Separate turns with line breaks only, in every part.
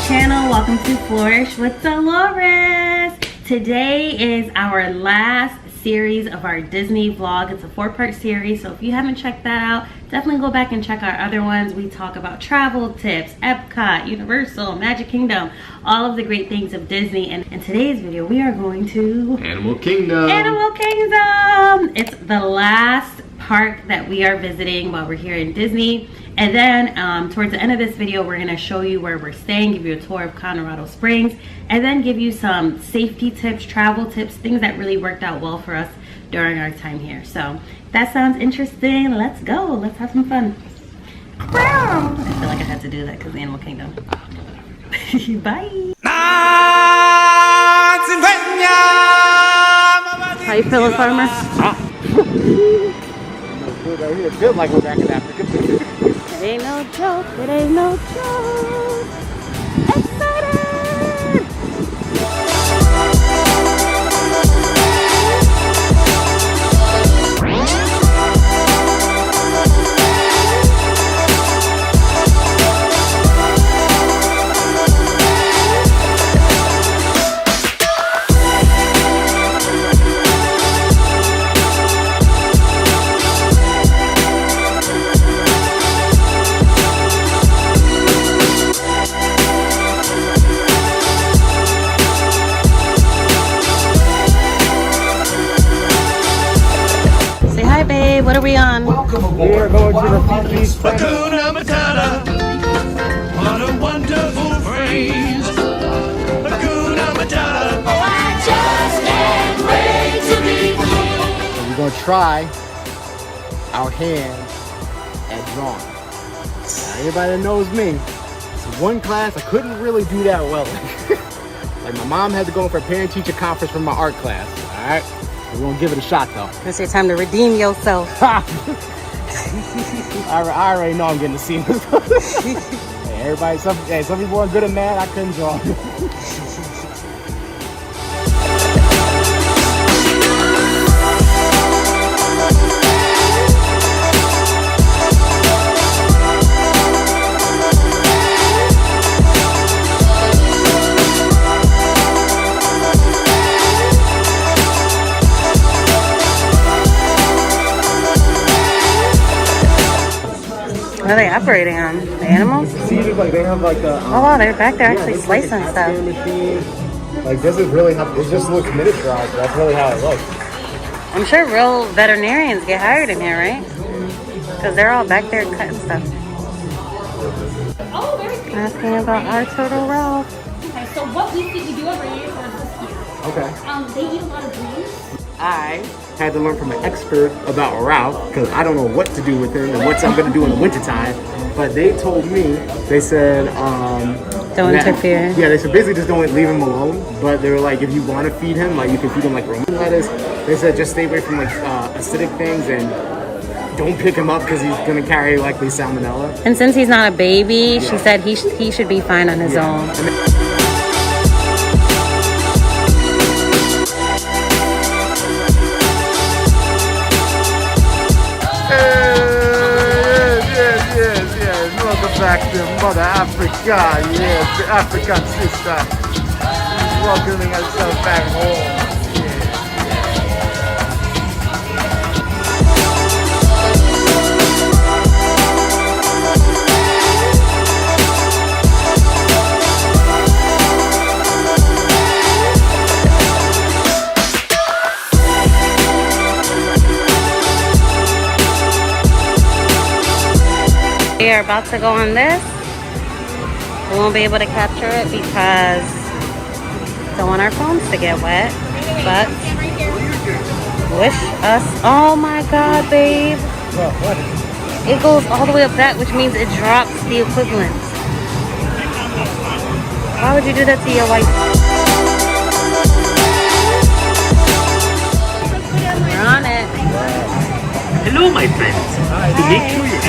channel. Welcome to Flourish with Delores. Today is our last series of our Disney vlog. It's a 4-part series, so if you haven't checked that out, definitely go back and check our other ones. We talk about travel tips, Epcot, Universal, Magic Kingdom, all of the great things of Disney. And in today's video, we are going to
Animal Kingdom.
Animal Kingdom. It's the last park that we are visiting while we're here in Disney. And then towards the end of this video, we're gonna show you where we're staying, give you a tour of Coronado Springs, and then give you some safety tips, travel tips, things that really worked out well for us during our time here. So if that sounds interesting, let's go. Let's have some fun. I feel like I had to do that because the Animal Kingdom. Bye. How you feeling, Farmer?
Right here, it feels like we're back in Africa.
It ain't no joke, it ain't no joke. Excited! What are we on?
We are going to Refugee Springs.
Hakuna Matata, what a wonderful phrase. Hakuna Matata, oh I just can't wait to be free.
So we're going to try our hands at drawing. Now, anybody that knows me, it's one class I couldn't really do that well. Like my mom had to go for a parent-teacher conference for my art class. All right. We're gonna give it a shot though.
It's your time to redeem yourself.
I already know I'm getting to see this. Hey, everybody, some people are good at math. I couldn't draw.
What are they operating on? The animals?
See, like they have like a.
Oh wow, they're back there actually slicing
like
stuff.
Machine. Like this is really how it just looks miniaturized. That's really how it looks.
I'm sure real veterinarians get hired in here, right? Because they're all back there cutting stuff.
Oh, very good.
Asking about our turtle Ralph.
Okay, so what we do every year is this year.
Okay.
They eat a lot of greens.
I had to learn from an expert about Ralph because I don't know what to do with him and what I'm going to do in the wintertime. But they told me, they said,
don't interfere.
Yeah, they said basically just don't leave him alone. But they were like, if you want to feed him, like you can feed him like Roman lettuce. They said just stay away from like acidic things and don't pick him up because he's going to carry likely salmonella.
And since he's not a baby, she said he should be fine on his own.
Yes. Welcome back to Mother Africa. Yes, the African sister. She's welcoming herself back home.
We are about to go on this. We won't be able to capture it because don't want our phones to get wet. But wish us, oh my God, babe.
What?
It goes all the way up that, which means it drops the equivalent. Why would you do that to your wife? We're on it.
Hello, my friends. To make sure you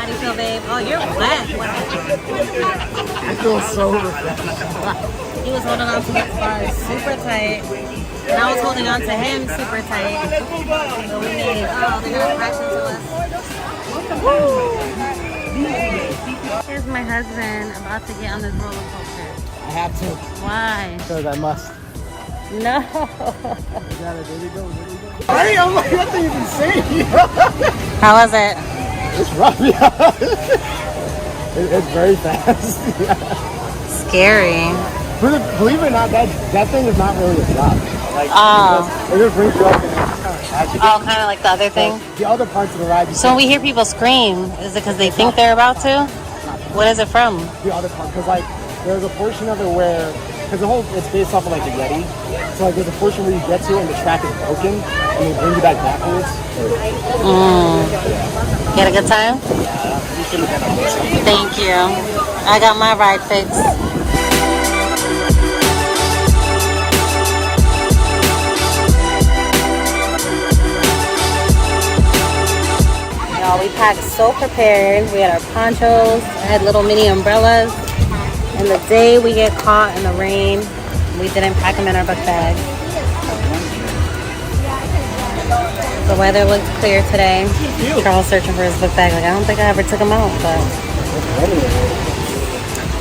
How do you feel, babe? Oh, you're wet.
I feel so refreshed.
He was holding on to his bars super tight. And I was holding on to him super tight. So we made it. Oh, they're gonna crash into us. Here's my husband about to get on this roller coaster.
I have to.
Why?
Because I must.
No.
Hey, I'm like, that thing is insane.
How was it?
It's rough, yeah. It's very fast. Yeah.
Scary.
Believe it or not, that thing is not really a drop. Like, it just brings you up and it's kind of tragic.
Oh, kind of like the other thing?
The other parts of the ride.
So when we hear people scream, is it because they think they're about to? What is it from?
The other part, because like there's a portion of it where, because it's based off of like the Yeti. So like there's a portion where you get to and the track is broken and they bring you back backwards.
You had a good time? Thank you. I got my ride fixed. Y'all, we packed so prepared. We had our ponchos, I had little mini umbrellas. And the day we get caught in the rain, we didn't pack them in our book bag. The weather looked clear today. Charles searching for his book bag. Like, I don't think I ever took him out, but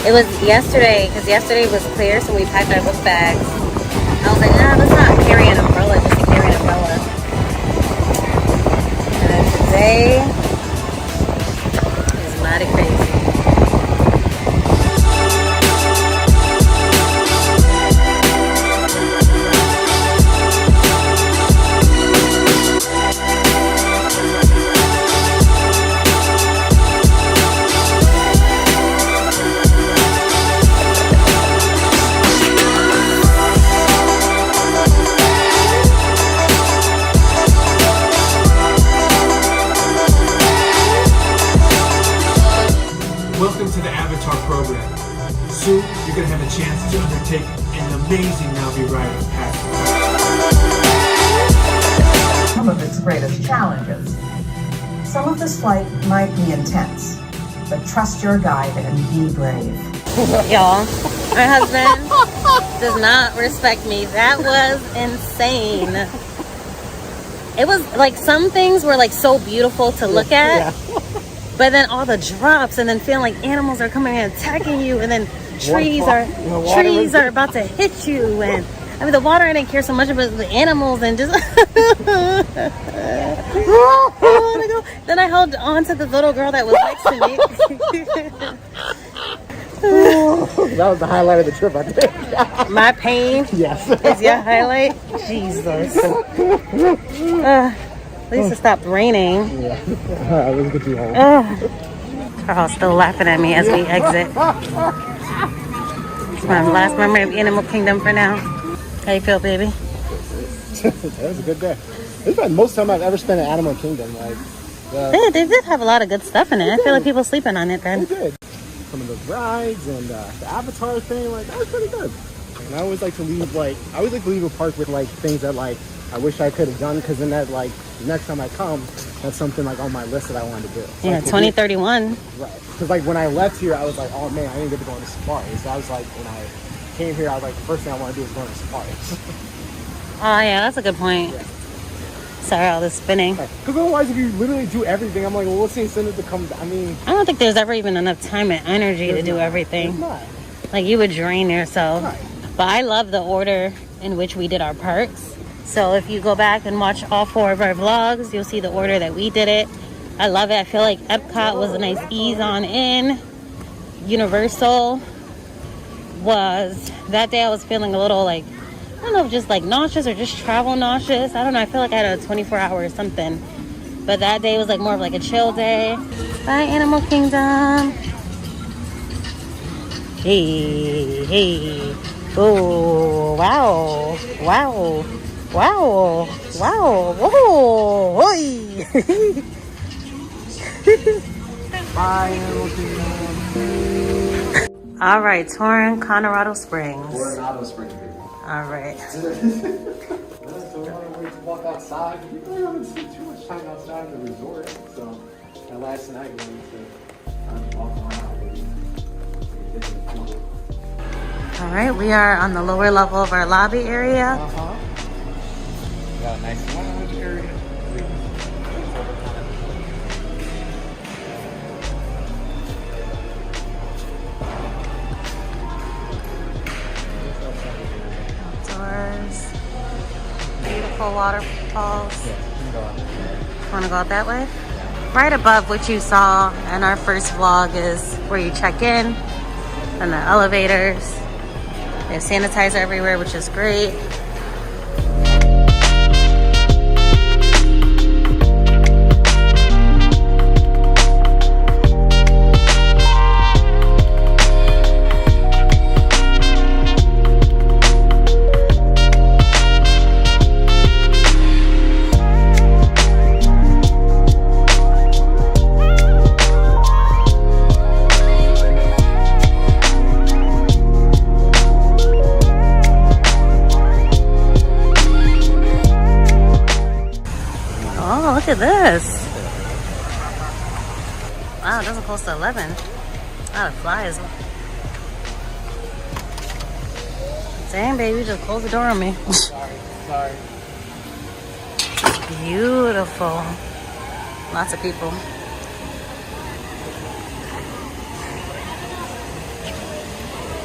it was yesterday, because yesterday was clear, so we packed our book bags. I was like, nah, let's not carry an umbrella just to carry an umbrella. And then today is mighty crazy.
Welcome to the Avatar program. Soon, you're going to have a chance to undertake an amazing Navi riding package.
Some of its greatest challenges. Some of this flight might be intense, but trust your guide and be brave.
Y'all, my husband does not respect me. That was insane. It was like some things were like so beautiful to look at.
Yeah.
But then all the drops, and then feeling like animals are coming and attacking you, and then trees are about to hit you, and I mean the water I didn't care so much about the animals and just Then I held on to the little girl that was next to me.
That was the highlight of the trip, I think.
My pain
Yes.
is your highlight. Jesus. At least it stopped raining.
Yeah. Alright, let's get you home.
Carl's still laughing at me as we exit. It's my last memory of Animal Kingdom for now. How you feel, baby?
That was a good day. This is the most time I've ever spent at Animal Kingdom. Like,
They did have a lot of good stuff in it. I feel like people sleeping on it then.
they did. Some of those rides and the Avatar thing, like that was pretty good. And I always like to leave a park with like things that like I wish I could have done, because then that like next time I come, that's something like on my list that I wanted to do. So,
Yeah,
like,
2031.
Right. Because like when I left here, I was like, oh man, I didn't get to go on a safari. So I was like, when I came here, I was like, the first thing I want to do is go on a safari.
Oh yeah, that's a good point.
Yeah.
Sorry, all this spinning.
Because otherwise, if you literally do everything, I'm like, well, what's the incentive to come? I mean,
I don't think there's ever even enough time and energy to do everything.
It's not.
Like you would drain yourself.
Right.
But I love the order in which we did our parks. So if you go back and watch all 4 of our vlogs, you'll see the order that we did it. I love it. I feel like Epcot was a nice ease on in. Universal was, that day I was feeling a little like, I don't know if just like nauseous or just travel nauseous. I don't know. I feel like I had a 24-hour or something. But that day was like more of like a chill day. Bye, Animal Kingdom. Hey, hey. Oh, wow. Wow. Wow. Wow. Whoa. Oi.
Bye, Animal Kingdom.
All right, touring Coronado Springs.
Coronado Springs.
All right.
That's a lot of ways to walk outside. You really haven't spent too much time outside of the resort, so And last night we went to walk around with you.
All right, we are on the lower level of our lobby area.
Got a nice lounge area.
Outdoors. Beautiful waterfalls. Want to go out that way? Right above what you saw in our first vlog is where you check in and the elevators. They have sanitizer everywhere, which is great. Look at this. Wow, it doesn't close to 11. Oh, it flies. Dang, baby, just close the door on me.
Sorry.
Beautiful. Lots of people.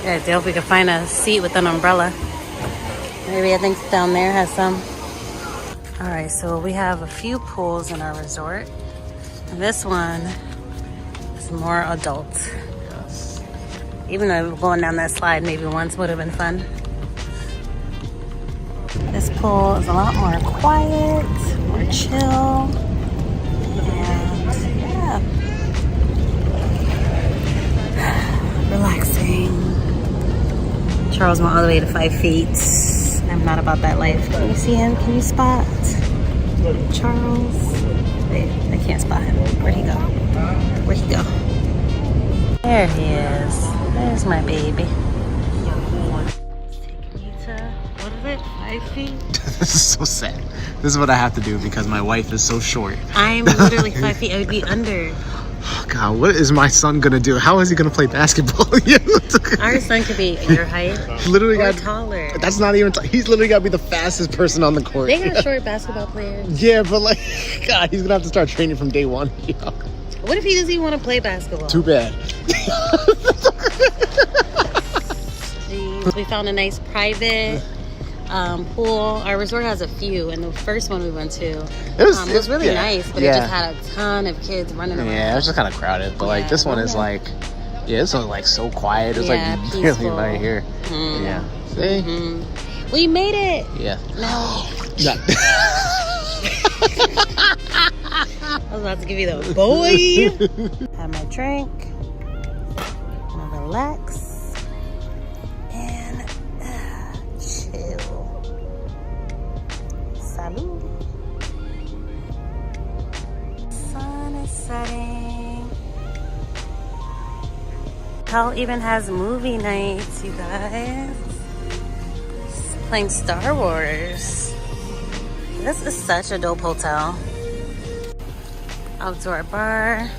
Yeah, I hope we can find a seat with an umbrella. Maybe I think down there has some. All right, so we have a few pools in our resort. This one is more adult.
Yes.
Even though going down that slide maybe once would have been fun. This pool is a lot more quiet, more chill, and yeah, relaxing. Charles went all the way to 5 feet. I'm not about that life. Can you see him? Can you spot Charles? Wait, I can't spot him. Where'd he go? Where'd he go? There he is. There's my baby. Taking me to, what is it, 5 feet?
This is so sad. This is what I have to do because my wife is so short.
I'm literally 5 feet. I would be under.
Oh God, what is my son gonna do? How is he gonna play basketball?
Our son could be your height.
Literally
or
got
taller.
That's not even. He's literally got to be the fastest person on the court.
They got short basketball players.
Yeah, but like, God, he's gonna have to start training from day one. Yeah.
What if he doesn't even want to play basketball?
Too bad.
Jeez. We found a nice private pool. Our resort has a few, and the first one we went to it was really nice, but it just had a ton of kids running around.
Yeah, it was just kind of crowded, but like this one is like, this one's like so quiet. It's like really right here. Yeah. See?
We made it.
Yeah.
No.
Yeah.
I was about to give you the boy. Have my drink. I'm gonna relax and chill. Salud. Sun is setting. Hotel even has movie nights, you guys. It's playing Star Wars. This is such a dope hotel. Outdoor bar.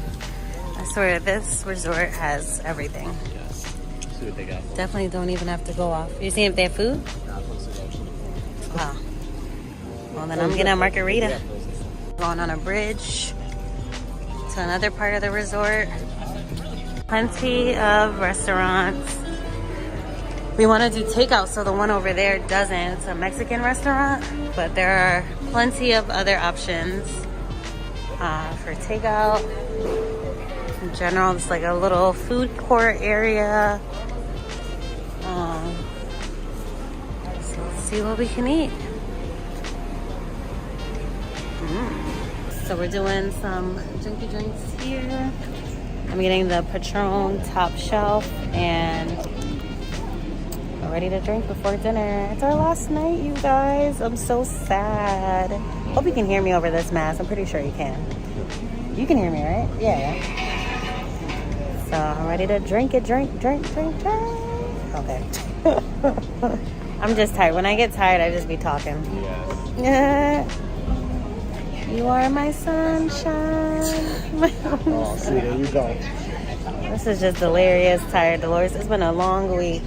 I swear this resort has everything.
Yes. See what they got.
Definitely don't even have to go off. You see if they have food? Wow. Well, then I'm getting a margarita. Going on a bridge to another part of the resort. Plenty of restaurants. We want to do takeout, so the one over there doesn't. It's a Mexican restaurant, but there are plenty of other options for takeout. In general, it's like a little food court area. So let's see what we can eat. So we're doing some drinky drinks here. I'm getting the Patron top shelf and we're ready to drink before dinner. It's our last night, you guys. I'm so sad. Hope you can hear me over this mask. I'm pretty sure you can. You can hear me, right? Yeah. So I'm ready to drink. Okay. I'm just tired. When I get tired, I just be talking.
Yes.
You are my sunshine.
Oh, see, there you go.
This is just delirious, tired Delores. It's been a long week.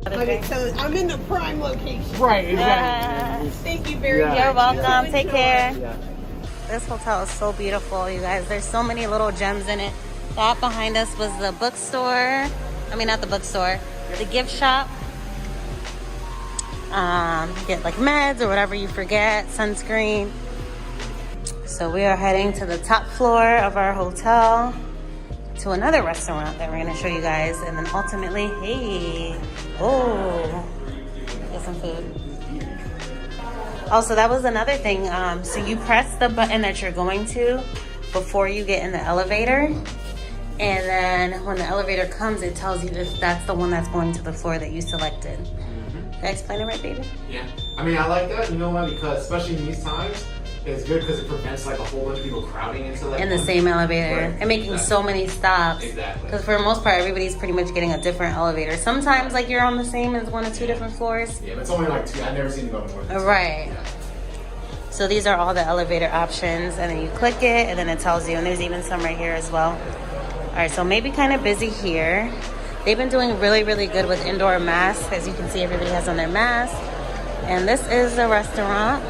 Okay, so I'm in the prime location.
Right, exactly.
Thank you very much.
You're welcome. Take care.
Yeah.
This hotel is so beautiful, you guys. There's so many little gems in it. That behind us was the bookstore. I mean, not the bookstore, the gift shop. Get like meds or whatever you forget, sunscreen. So we are heading to the top floor of our hotel to another restaurant that we're gonna show you guys. And then ultimately, hey, oh, get some food. Also, that was another thing. So you press the button that you're going to before you get in the elevator. And then when the elevator comes, it tells you if that's the one that's going to the floor that you selected. Did I explain it right, baby?
Yeah. I mean, I like that. You know why? Because especially in these times, it's good because it prevents like a whole bunch of people crowding into like
In the same elevator.
Right.
And making so many stops.
Exactly.
Because for the most part, everybody's pretty much getting a different elevator. Sometimes like you're on the same as one or two different floors.
Yeah, but it's only like two. I've never seen it go more than two.
Right.
Yeah.
So these are all the elevator options, and then you click it, and then it tells you, and there's even some right here as well. All right, so maybe kind of busy here. They've been doing really, really good with indoor masks. As you can see, everybody has on their mask. And this is the restaurant.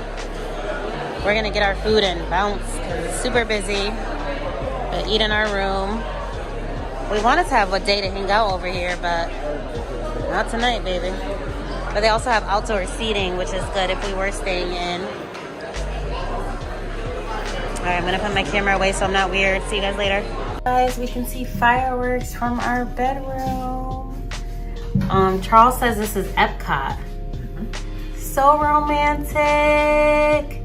We're gonna get our food and bounce, because it's super busy. But eat in our room. We wanted to have a day to hang out over here, but not tonight, baby. But they also have outdoor seating, which is good if we were staying in. All right, I'm gonna put my camera away so I'm not weird. See you guys later. Guys, we can see fireworks from our bedroom. Charles says this is Epcot. So romantic.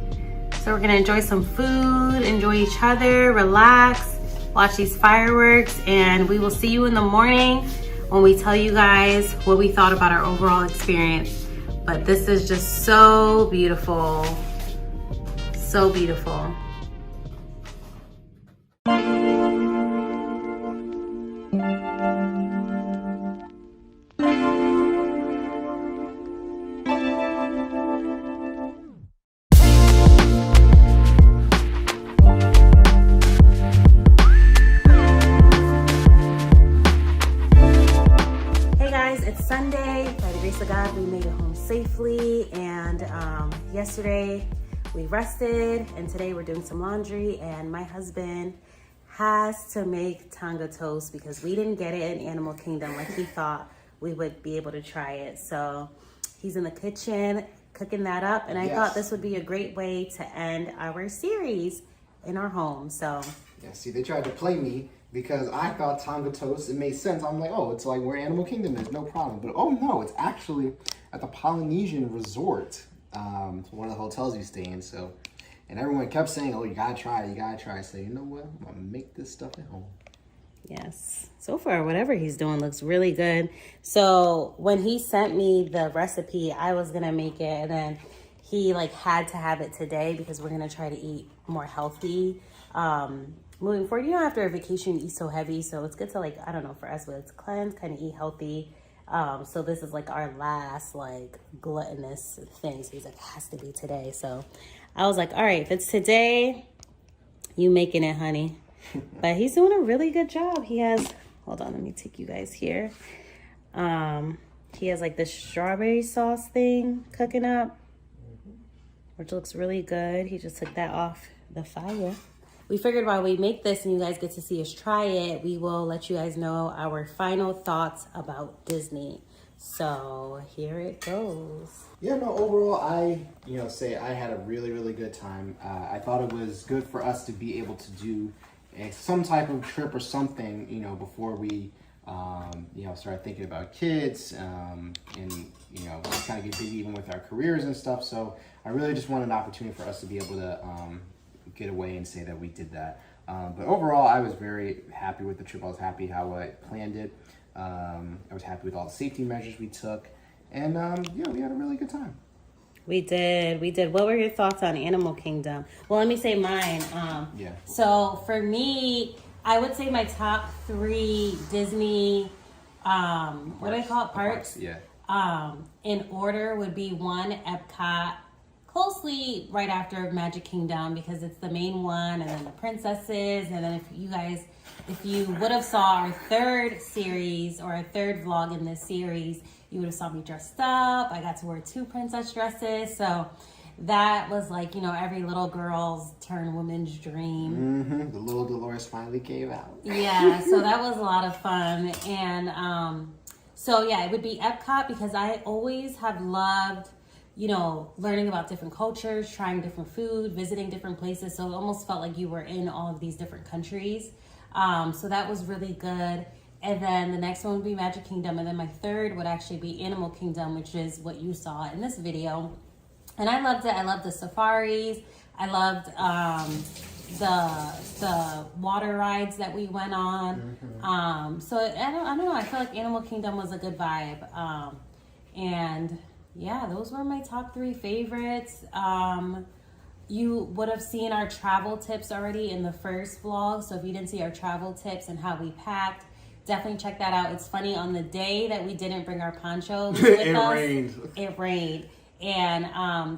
So we're gonna enjoy some food, enjoy each other, relax, watch these fireworks, and we will see you in the morning when we tell you guys what we thought about our overall experience. But this is just so beautiful. So beautiful. Sunday, by the grace of God, we made it home safely, and yesterday we rested, and today we're doing some laundry, and my husband has to make Tonga Toast because we didn't get it in Animal Kingdom like he thought we would be able to try it. So he's in the kitchen cooking that up, and I thought this would be a great way to end our series in our home. So
yeah, see, they tried to play me because I thought Tonga Toast, it made sense. I'm like, oh, it's like where Animal Kingdom is, no problem. But oh no, it's actually at the Polynesian Resort. It's one of the hotels you stay in. So, and everyone kept saying, oh, you gotta try it, you gotta try it. So you know what, I'm gonna make this stuff at home.
yes, so far whatever he's doing looks really good. So when he sent me the recipe, I was gonna make it, and then he like had to have it today because we're gonna try to eat more healthy. Moving forward, you know, after a vacation, you eat so heavy, so it's good to, like, I don't know, for us, but it's cleanse, kind of eat healthy. So this is like our last like gluttonous thing. So he's like, it has to be today. So I was like, all right, if it's today, you making it, honey. But he's doing a really good job. He has, hold on, let me take you guys here. He has like this strawberry sauce thing cooking up, which looks really good. He just took that off the fire. We figured while we make this and you guys get to see us try it, we will let you guys know our final thoughts about Disney. So here it goes.
Yeah, no, overall, I had a really, really good time. I thought it was good for us to be able to do some type of trip or something, you know, before we, started thinking about kids and, you know, kind of get busy even with our careers and stuff. So I really just wanted an opportunity for us to be able to get away and say that we did that. But overall, I was very happy with the trip. I was happy how I planned it. I was happy with all the safety measures we took. And we had a really good time.
We did. What were your thoughts on Animal Kingdom? Well, let me say mine. So for me, I would say my top 3 Disney, what do I call it? Parks?
Yeah.
In order would be 1, Epcot, closely right after Magic Kingdom because it's the main one, and then the princesses, and then if you would have saw our third series or our third vlog in this series, you would have saw me dressed up. I got to wear 2 princess dresses, so that was like, you know, every little girl's turn woman's dream.
The little Delores finally came out.
Yeah, so that was a lot of fun. And so yeah, it would be Epcot because I always have loved, you know, learning about different cultures, trying different food, visiting different places. So it almost felt like you were in all of these different countries. So that was really good. And then the next one would be Magic Kingdom. And then my third would actually be Animal Kingdom, which is what you saw in this video. And I loved it. I loved the safaris. I loved the water rides that we went on. So I don't know. I feel like Animal Kingdom was a good vibe. And yeah, those were my top 3 favorites. You would have seen our travel tips already in the first vlog. So if you didn't see our travel tips and how we packed, definitely check that out. It's funny, on the day that we didn't bring our ponchos with it rained. And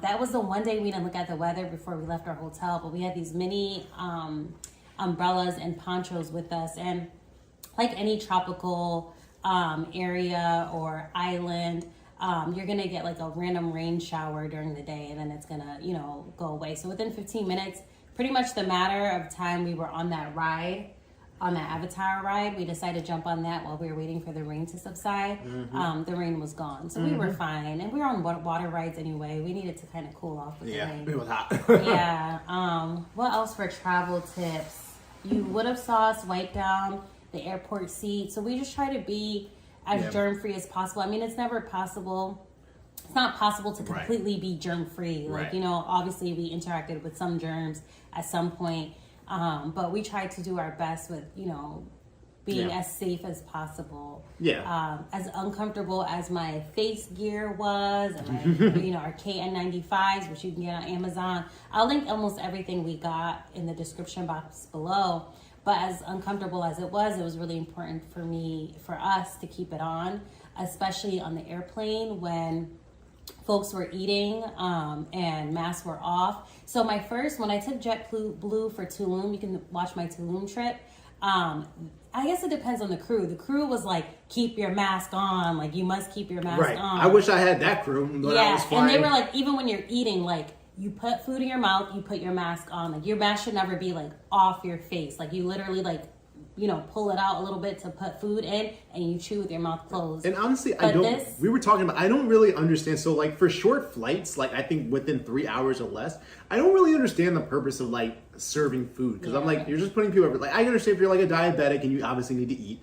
that was the one day we didn't look at the weather before we left our hotel, but we had these mini umbrellas and ponchos with us. And like any tropical area or island, you're gonna get like a random rain shower during the day, and then it's gonna, you know, go away. So within 15 minutes, pretty much the matter of time we were on that ride, on that Avatar ride, we decided to jump on that while we were waiting for the rain to subside. The rain was gone, so we were fine, and we were on water rides anyway. We needed to kind of cool off with the rain.
It was hot.
Yeah. What else for travel tips? You would have saw us wipe down the airport seat, so we just try to be as germ-free as possible. I mean, it's never possible. It's not possible to completely be germ-free. Like, you know, obviously we interacted with some germs at some point. But we tried to do our best with, you know, being as safe as possible. As uncomfortable as my face gear was, and my, you know, our KN95s, which you can get on Amazon. I'll link almost everything we got in the description box below. But as uncomfortable as it was really important for us to keep it on, especially on the airplane when folks were eating and masks were off. So when I took JetBlue for Tulum, you can watch my Tulum trip. I guess it depends on the crew. The crew was like, keep your mask on. Like, you must keep your mask on.
I wish I had that crew. When I was flying.
And they were like, even when you're eating, like, you put food in your mouth, you put your mask on. Like, your mask should never be like off your face. Like, you literally like, you know, pull it out a little bit to put food in, and you chew with your mouth closed.
And honestly, I don't really understand. So like for short flights, like I think within 3 hours or less, I don't really understand the purpose of like serving food. Cause I'm like, you're just putting people over. Like, I understand if you're like a diabetic and you obviously need to eat.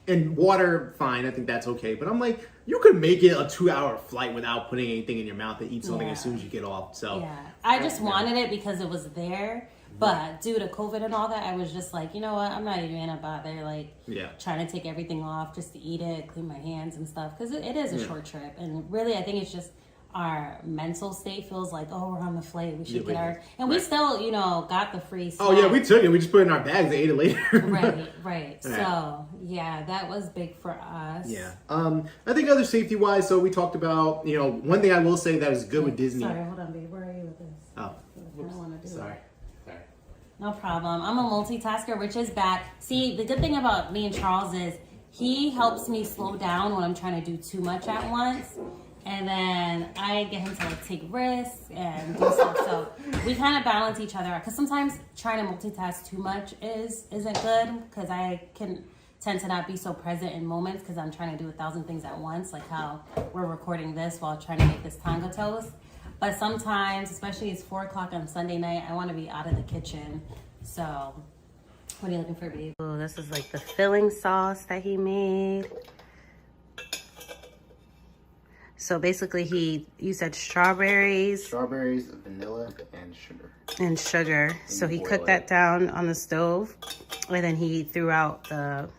And water, fine, I think that's okay. But I'm like, you could make it a 2-hour flight without putting anything in your mouth and eat something as soon as you get off. So
I just wanted it because it was there. But due to COVID and all that, I was just like, you know what? I'm not even gonna bother like trying to take everything off just to eat it, clean my hands and stuff. Because it is a short trip. And really, I think it's just our mental state feels like, oh, we're on the flight. We should get our... And we still, you know, got the free snack.
Oh, yeah, we took it. We just put it in our bags and ate it later.
Right. So, yeah, that was big for us.
Yeah. I think other safety-wise, so we talked about, you know, one thing I will say that was good with Disney.
Sorry, hold on, babe. Where are you with this?
Oh.
I don't want to do
Sorry.
it. No problem. I'm a multitasker, which is bad. See, the good thing about me and Charles is he helps me slow down when I'm trying to do too much at once. And then I get him to like take risks and do stuff. So we kind of balance each other out. Because sometimes trying to multitask too much isn't good. Because I can tend to not be so present in moments because I'm trying to do 1,000 things at once. Like how we're recording this while trying to make this Tonga Toast. But sometimes, especially it's 4 o'clock on Sunday night, I want to be out of the kitchen. So, what are you looking for, babe? Oh, this is like the filling sauce that he made. So basically, you said strawberries.
Strawberries, vanilla, and sugar.
So he cooked that down on the stove, and then he threw out the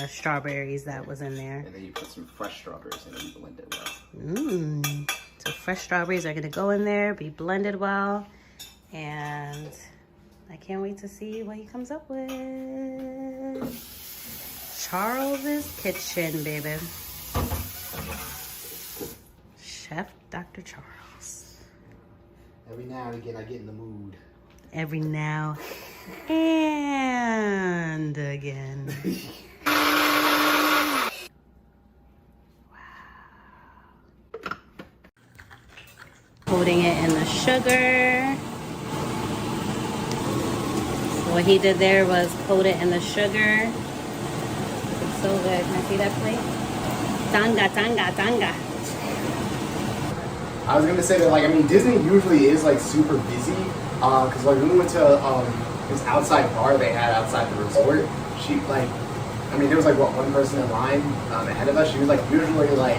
strawberries that was in there.
And then you put some fresh strawberries in and you blend it well.
So fresh strawberries are gonna go in there, be blended well, and I can't wait to see what he comes up with. Charles's kitchen, baby. Chef Dr. Charles.
Every now and again, I get in the mood.
Every now and again. Coating it in the sugar. So what he did there was coat it in the sugar. It's so good. Can I see that plate? Tonga, Tonga, Tonga.
I was gonna say that, like, I mean, Disney usually is like super busy, cause like when we went to this outside bar they had outside the resort, she like, I mean, there was like what, one person in line ahead of us. She was like, usually like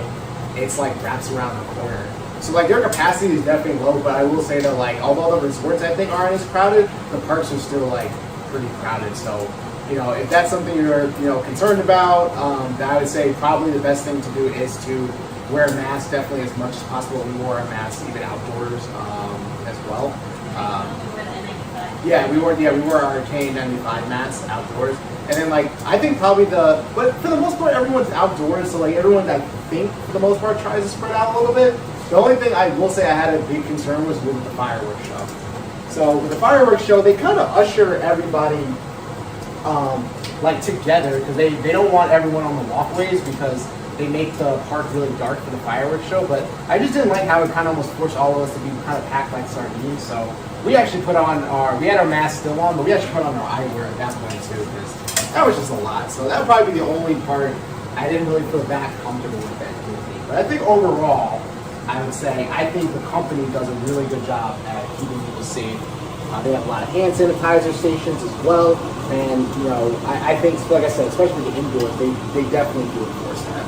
it's like wraps around the corner. So like their capacity is definitely low, but I will say that like although the resorts I think aren't as crowded, the parks are still like pretty crowded. So you know, if that's something you're concerned about, then I would say probably the best thing to do is to wear a mask definitely as much as possible. We wore a mask even outdoors as well. Yeah, we wore our K95 masks outdoors. And then like I think probably but for the most part everyone's outdoors, so like everyone I think for the most part tries to spread out a little bit. The only thing I will say I had a big concern was with the fireworks show. So with the fireworks show, they kind of usher everybody like together because they don't want everyone on the walkways because they make the park really dark for the fireworks show. But I just didn't like how it kind of almost forced all of us to be kind of packed like sardines. So we actually put on we had our masks still on, but we actually put on our eyewear at that point too because that was just a lot. So that would probably be the only part I didn't really feel that comfortable with that Disney. But I think overall, I would say I think the company does a really good job at keeping people safe. They have a lot of hand sanitizer stations as well, and I think, like I said, especially the indoors, they definitely do enforce that.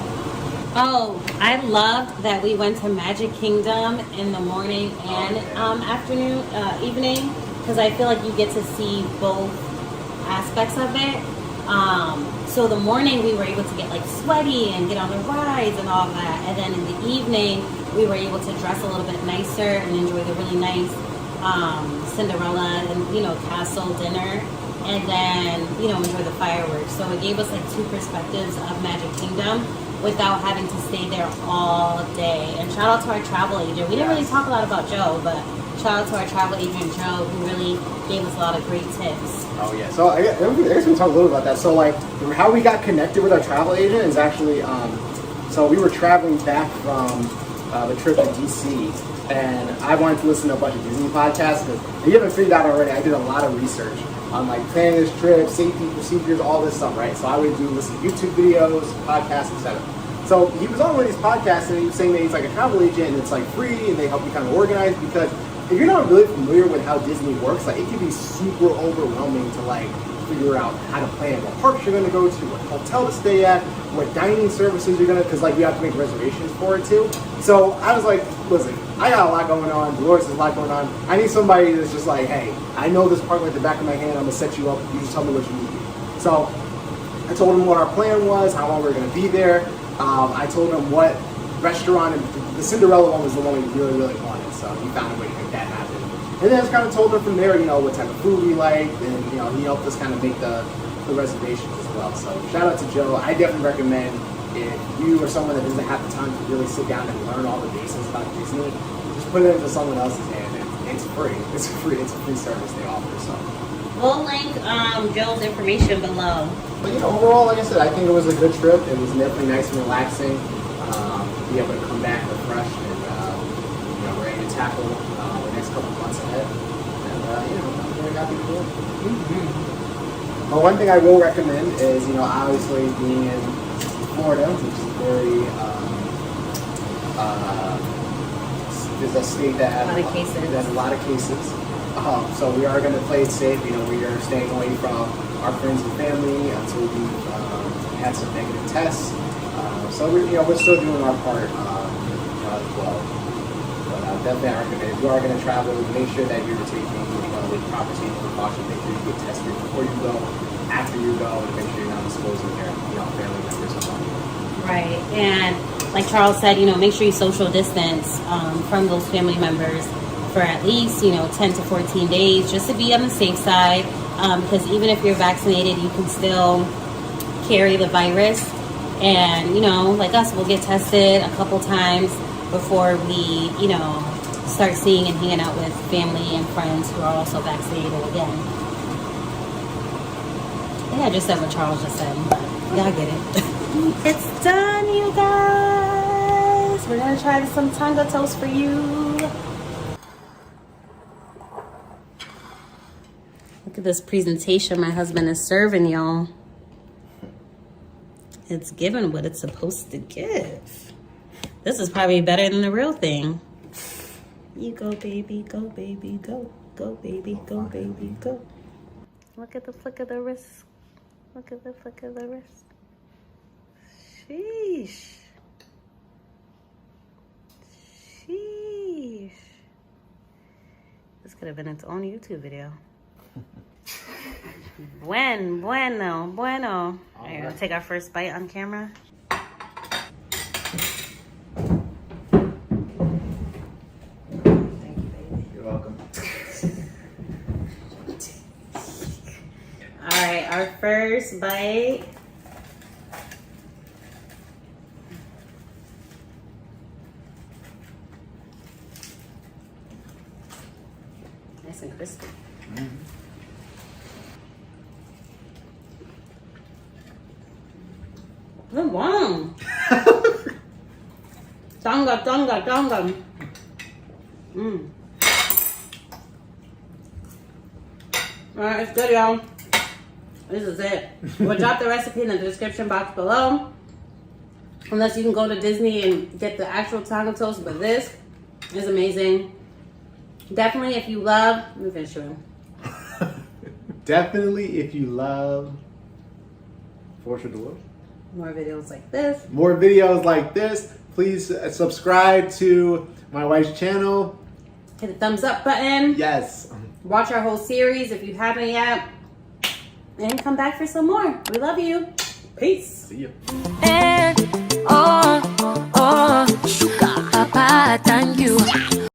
Oh, I loved that we went to Magic Kingdom in the morning and afternoon, evening, because I feel like you get to see both aspects of it. So the morning we were able to get like sweaty and get on the rides and all that, and then in the evening we were able to dress a little bit nicer and enjoy the really nice Cinderella and castle dinner, and then enjoy the fireworks. So it gave us like two perspectives of Magic Kingdom without having to stay there all day. And shout out to our travel agent. We didn't really talk a lot about Joe, but shout out to our travel agent Joe, who really gave us a lot of great tips.
Oh yeah, so I guess we talk a little about that. So like how we got connected with our travel agent is actually so we were traveling back from the trip to DC, and I wanted to listen to a bunch of Disney podcasts because you haven't figured out already. I did a lot of research on like planning this trip, safety procedures, all this stuff, right? So I would listen to YouTube videos, podcasts, etc. So he was on one of these podcasts and he was saying that he's like a travel agent and it's like free and they help you kind of organize, because if you're not really familiar with how Disney works, like it can be super overwhelming to like figure out how to plan what parks you're gonna go to, what hotel to stay at, what dining services you're gonna, because like you have to make reservations for it too. So I was like, listen, I got a lot going on, Delores has a lot going on. I need somebody that's just like, hey, I know this park like the back of my hand, I'm gonna set you up, you just tell me what you need. So I told him what our plan was, how long we were gonna be there. I told him what restaurant, and the Cinderella one was the one we really, really wanted, so he found a way to make that happen. And then I just kind of told him from there, what type of food we liked, and he helped us kind of make the reservations as well. So shout out to Joe. I definitely recommend if you or someone that doesn't have the time to really sit down and learn all the basics about Disney, just put it into someone else's hand, and it's free. It's a free service they offer. So
We'll link Joe's information below.
But overall, like I said, I think it was a good trip. It was definitely nice and relaxing. Be able to come back refreshed and ready to tackle the next couple of months ahead. And I'm very happy to do it. Mm-hmm. But one thing I will recommend is obviously being in Florida, which is very is a state that has a lot of cases. So we are going to play it safe. We are staying away from our friends and family until we've had some negative tests. So we're still doing our part as well. But definitely I recommend if you are going to travel, make sure that you're taking the proper safety precautions. Make sure you get tested before you go, after you go, and make sure you're not exposing your family members as well.
Right, and like Charles said, make sure you social distance from those family members for at least 10 to 14 days, just to be on the safe side. Because even if you're vaccinated, you can still carry the virus. And like us, we'll get tested a couple times before we start seeing and hanging out with family and friends who are also vaccinated again. I think I just said what Charles just said, but y'all get it. It's done, you guys. We're gonna try some Tonga Toast for you. Look at this presentation my husband is serving y'all. It's giving what it's supposed to give. This is probably better than the real thing. You go, baby, go, baby, go. Go, baby, go, baby, go. Look at the flick of the wrist. Look at the flick of the wrist. Sheesh. Sheesh. This could have been its own YouTube video. Bueno. All right, we'll take our first bite on camera.
You're welcome.
All right, our first bite. Nice and crispy. Good one. Tonga. Alright, it's good, y'all. This is it. We'll drop the recipe in the description box below. Unless you can go to Disney and get the actual Tonga Toast, but this is amazing. Definitely if you love, let me finish it.
Definitely if you love Flourish with Delores.
More videos like this.
More videos like this. Please subscribe to my wife's channel.
Hit the thumbs up button.
Yes.
Watch our whole series if you haven't yet. And come back for some more. We love you. Peace.
See you.
Papa, thank you.